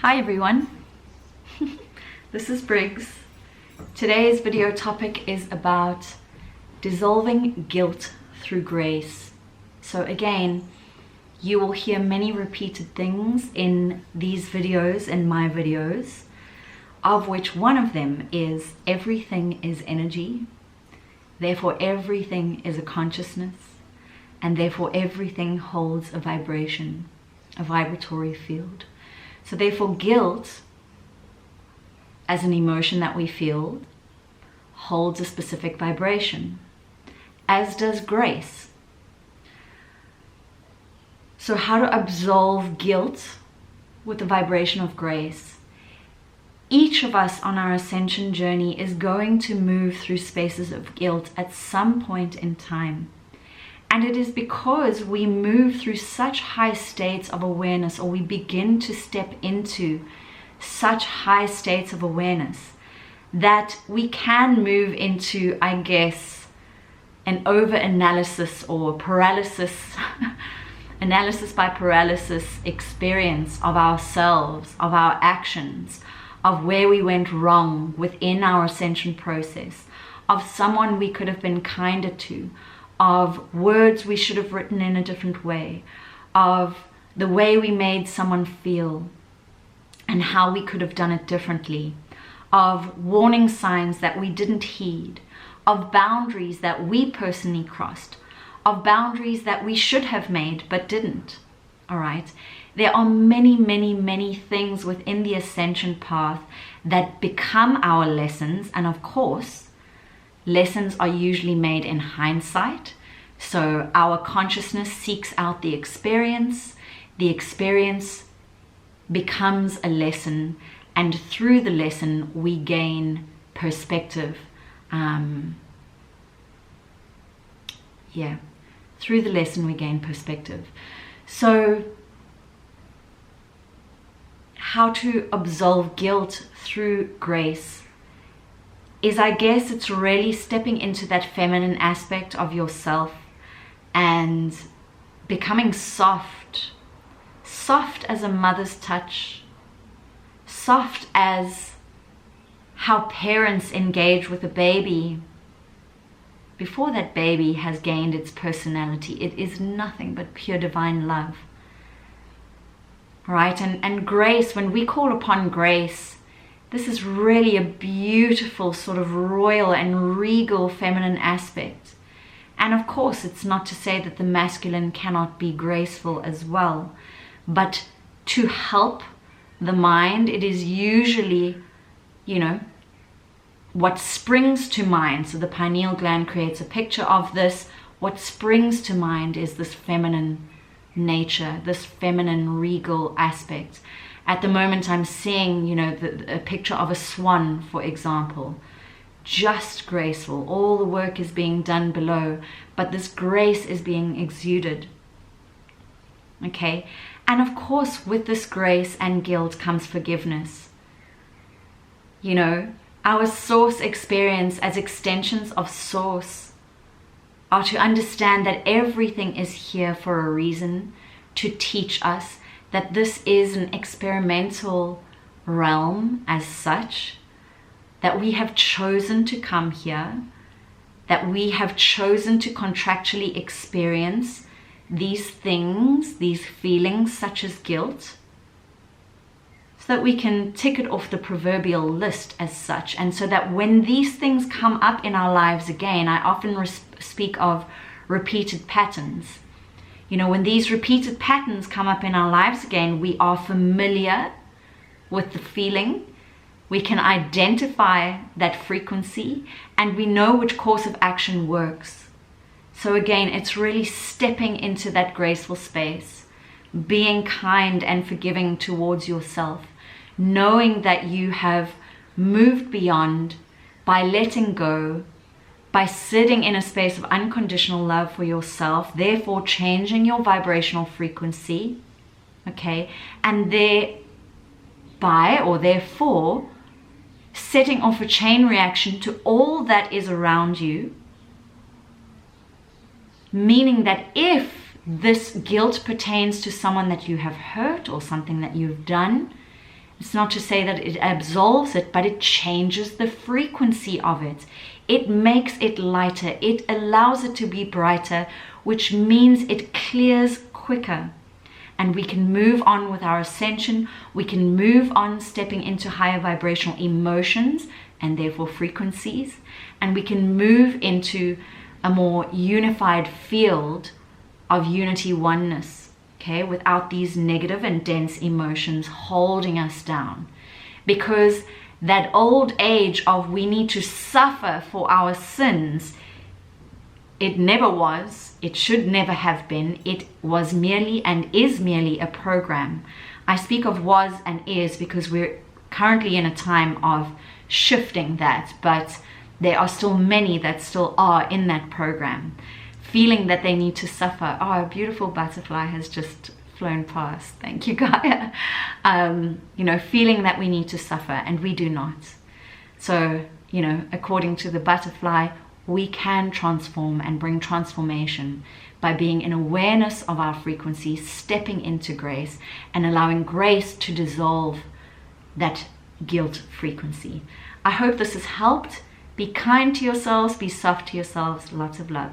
Hi everyone, this is Briggs. Today's video topic is about dissolving guilt through grace. So again, you will hear many repeated things in these videos, in my videos, of which one of them is everything is energy, therefore everything is a consciousness, and therefore everything holds a vibration, a vibratory field. So therefore guilt, as an emotion that we feel, holds a specific vibration, as does grace. So how to absolve guilt with the vibration of grace? Each of us on our ascension journey is going to move through spaces of guilt at some point in time. And it is because we move through such high states of awareness, or we begin to step into such high states of awareness, that we can move into, I guess, an over-analysis or paralysis, analysis by paralysis experience of ourselves, of our actions, of where we went wrong within our ascension process, of someone we could have been kinder to, of words we should have written in a different way, of the way we made someone feel and how we could have done it differently, of warning signs that we didn't heed, of boundaries that we personally crossed, of boundaries that we should have made but didn't. All right. There are many, many, many things within the ascension path that become our lessons. And of course, lessons are usually made in hindsight. So our consciousness seeks out the experience becomes a lesson, and through the lesson we gain perspective. Through the lesson we gain perspective. So how to absolve guilt through grace is, I guess, it's really stepping into that feminine aspect of yourself and becoming soft as a mother's touch, soft as how parents engage with a baby before that baby has gained its personality. It is nothing but pure divine love. Right? And grace, when we call upon grace, this is really a beautiful sort of royal and regal feminine aspect. And of course, it's not to say that the masculine cannot be graceful as well. But to help the mind, it is usually, what springs to mind. So the pineal gland creates a picture of this. What springs to mind is this feminine nature, this feminine regal aspect. At the moment I'm seeing, a picture of a swan, for example. Just graceful. All the work is being done below, but this grace is being exuded. Okay? And of course, with this grace and guilt comes forgiveness. Our source experience as extensions of source are to understand that everything is here for a reason, to teach us that this is an experimental realm as such, that we have chosen to come here, that we have chosen to contractually experience these things, these feelings such as guilt, so that we can tick it off the proverbial list as such. And so that when these things come up in our lives again, I often speak of repeated patterns. When these repeated patterns come up in our lives again, we are familiar with the feeling, we can identify that frequency, and we know which course of action works. So again, it's really stepping into that graceful space, being kind and forgiving towards yourself, knowing that you have moved beyond by letting go, by sitting in a space of unconditional love for yourself, therefore changing your vibrational frequency, okay, and thereby or therefore setting off a chain reaction to all that is around you, meaning that if this guilt pertains to someone that you have hurt or something that you've done, It's not to say that it absolves it, but it changes the frequency of it. It makes it lighter. It allows it to be brighter, which means it clears quicker. And we can move on with our ascension. We can move on stepping into higher vibrational emotions and therefore frequencies. And we can move into a more unified field of unity oneness, okay, without these negative and dense emotions holding us down. Because that old age of we need to suffer for our sins, it never was, it should never have been. It was merely and is merely a program. I speak of was and is because we're currently in a time of shifting that, but there are still many that still are in that program, feeling that they need to suffer. Oh, a beautiful butterfly has just flown past. Thank you, Gaia. You know, feeling that we need to suffer, and we do not. So, you know, according to the butterfly, we can transform and bring transformation by being in awareness of our frequency, stepping into grace, and allowing grace to dissolve that guilt frequency. I hope this has helped. Be kind to yourselves, be soft to yourselves. Lots of love.